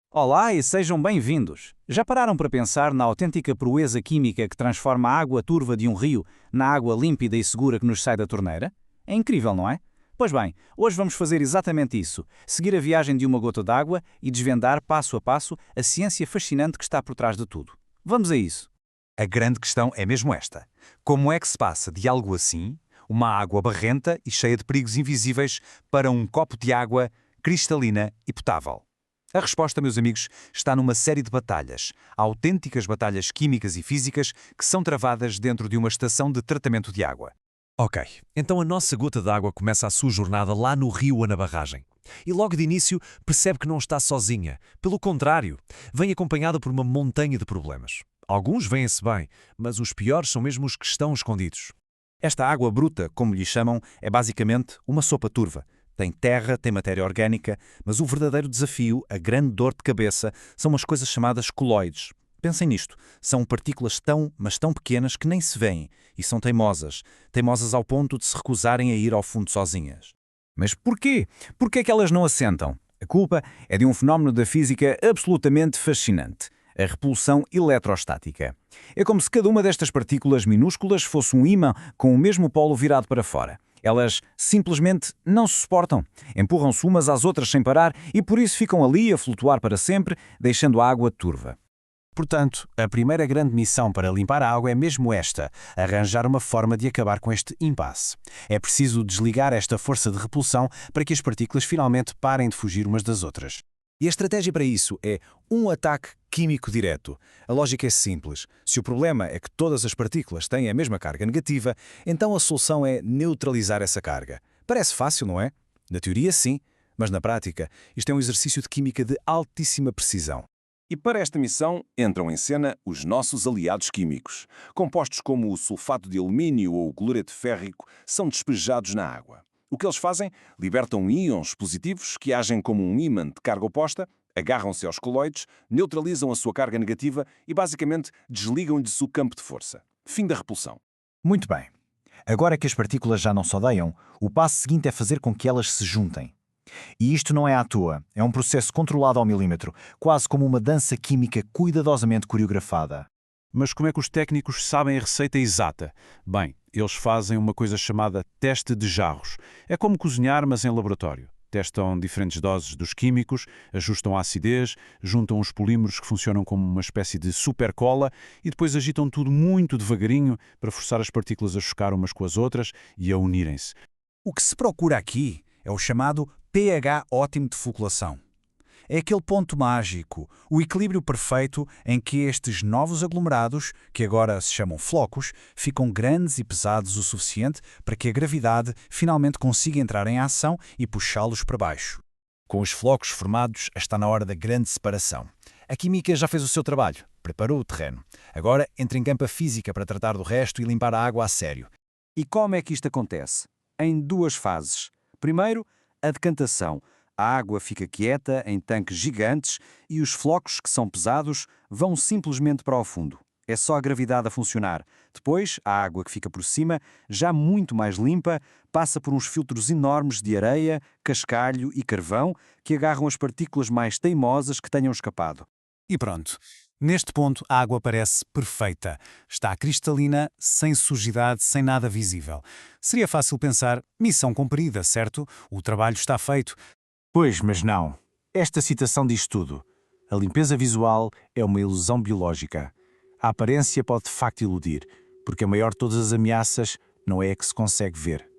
Olá e sejam bem-vindos! Já pararam para pensar na autêntica proeza química que transforma a água turva de um rio na água límpida e segura que nos sai da torneira? É incrível, não é? Pois bem, hoje vamos fazer exatamente isso, seguir a viagem de uma gota d'água e desvendar, passo a passo, a ciência fascinante que está por trás de tudo. Vamos a isso! A grande questão é mesmo esta. Como é que se passa de algo assim, uma água barrenta e cheia de perigos invisíveis, para um copo de água cristalina e potável? A resposta, meus amigos, está numa série de batalhas, autênticas batalhas químicas e físicas que são travadas dentro de uma estação de tratamento de água. Ok, então a nossa gota d'água começa a sua jornada lá no rio ou na barragem. E logo de início percebe que não está sozinha. Pelo contrário, vem acompanhada por uma montanha de problemas. Alguns vêm-se bem, mas os piores são mesmo os que estão escondidos. Esta água bruta, como lhe chamam, é basicamente uma sopa turva. Tem terra, tem matéria orgânica, mas o verdadeiro desafio, a grande dor de cabeça, são umas coisas chamadas coloides. Pensem nisto, são partículas mas tão pequenas que nem se veem, e são teimosas. Teimosas ao ponto de se recusarem a ir ao fundo sozinhas. Mas porquê? Porquê é que elas não assentam? A culpa é de um fenómeno da física absolutamente fascinante. A repulsão eletrostática. É como se cada uma destas partículas minúsculas fosse um ímã com o mesmo polo virado para fora. Elas simplesmente não se suportam, empurram-se umas às outras sem parar e por isso ficam ali a flutuar para sempre, deixando a água turva. Portanto, a primeira grande missão para limpar a água é mesmo esta, arranjar uma forma de acabar com este impasse. É preciso desligar esta força de repulsão para que as partículas finalmente parem de fugir umas das outras. E a estratégia para isso é um ataque químico direto. A lógica é simples. Se o problema é que todas as partículas têm a mesma carga negativa, então a solução é neutralizar essa carga. Parece fácil, não é? Na teoria, sim, mas na prática, isto é um exercício de química de altíssima precisão. E para esta missão entram em cena os nossos aliados químicos. Compostos como o sulfato de alumínio ou o cloreto férrico são despejados na água. O que eles fazem? Libertam íons positivos que agem como um ímã de carga oposta, agarram-se aos coloides, neutralizam a sua carga negativa e basicamente desligam-lhes o campo de força. Fim da repulsão. Muito bem. Agora que as partículas já não se odeiam, o passo seguinte é fazer com que elas se juntem. E isto não é à toa, é um processo controlado ao milímetro, quase como uma dança química cuidadosamente coreografada. Mas como é que os técnicos sabem a receita exata? Bem, eles fazem uma coisa chamada teste de jarros. É como cozinhar, mas em laboratório. Testam diferentes doses dos químicos, ajustam a acidez, juntam os polímeros que funcionam como uma espécie de supercola e depois agitam tudo muito devagarinho para forçar as partículas a chocar umas com as outras e a unirem-se. O que se procura aqui é o chamado pH ótimo de floculação. É aquele ponto mágico, o equilíbrio perfeito em que estes novos aglomerados, que agora se chamam flocos, ficam grandes e pesados o suficiente para que a gravidade finalmente consiga entrar em ação e puxá-los para baixo. Com os flocos formados, está na hora da grande separação. A química já fez o seu trabalho, preparou o terreno. Agora entra em campo a física para tratar do resto e limpar a água a sério. E como é que isto acontece? Em duas fases. Primeiro, a decantação. A água fica quieta em tanques gigantes e os flocos, que são pesados, vão simplesmente para o fundo. É só a gravidade a funcionar. Depois, a água que fica por cima, já muito mais limpa, passa por uns filtros enormes de areia, cascalho e carvão que agarram as partículas mais teimosas que tenham escapado. E pronto. Neste ponto, a água parece perfeita. Está cristalina, sem sujidade, sem nada visível. Seria fácil pensar, missão cumprida, certo? O trabalho está feito. Pois, mas não. Esta citação diz tudo. A limpeza visual é uma ilusão biológica. A aparência pode de facto iludir, porque a maior de todas as ameaças não é a que se consegue ver.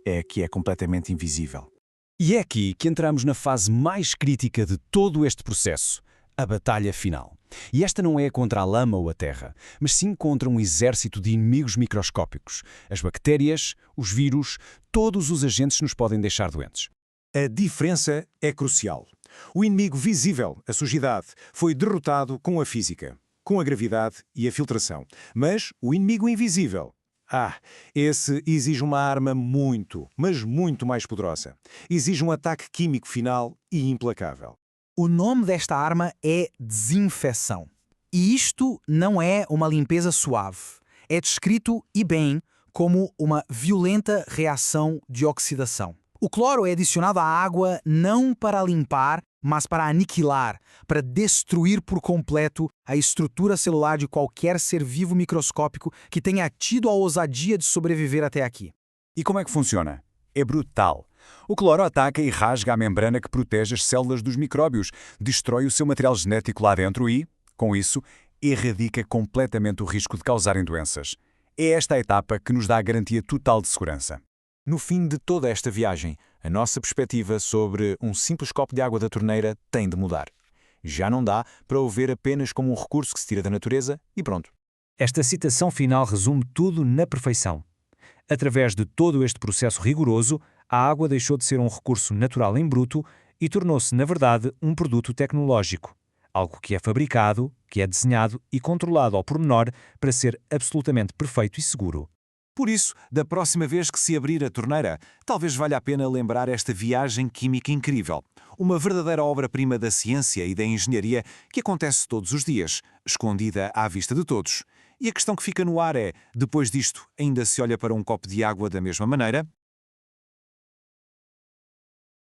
É a que é completamente invisível. E é aqui que entramos na fase mais crítica de todo este processo, a batalha final. E esta não é contra a lama ou a terra, mas sim contra um exército de inimigos microscópicos. As bactérias, os vírus, todos os agentes nos podem deixar doentes. A diferença é crucial. O inimigo visível, a sujidade, foi derrotado com a física, com a gravidade e a filtração. Mas o inimigo invisível, esse exige uma arma muito, mas muito mais poderosa. Exige um ataque químico final e implacável. O nome desta arma é desinfecção. E isto não é uma limpeza suave. É descrito, e bem, como uma violenta reação de oxidação. O cloro é adicionado à água não para limpar, mas para aniquilar, para destruir por completo a estrutura celular de qualquer ser vivo microscópico que tenha tido a ousadia de sobreviver até aqui. E como é que funciona? É brutal. O cloro ataca e rasga a membrana que protege as células dos micróbios, destrói o seu material genético lá dentro e, com isso, erradica completamente o risco de causarem doenças. É esta a etapa que nos dá a garantia total de segurança. No fim de toda esta viagem, a nossa perspectiva sobre um simples copo de água da torneira tem de mudar. Já não dá para o ver apenas como um recurso que se tira da natureza e pronto. Esta citação final resume tudo na perfeição. Através de todo este processo rigoroso, a água deixou de ser um recurso natural em bruto e tornou-se, na verdade, um produto tecnológico. Algo que é fabricado, que é desenhado e controlado ao pormenor para ser absolutamente perfeito e seguro. Por isso, da próxima vez que se abrir a torneira, talvez valha a pena lembrar esta viagem química incrível. Uma verdadeira obra-prima da ciência e da engenharia que acontece todos os dias, escondida à vista de todos. E a questão que fica no ar é, depois disto, ainda se olha para um copo de água da mesma maneira?